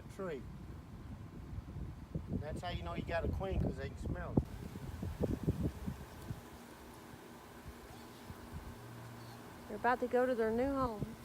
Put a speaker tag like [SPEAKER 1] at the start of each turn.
[SPEAKER 1] that tree. That's how you know you got a queen, because they can smell it.
[SPEAKER 2] They're about to go to their new home.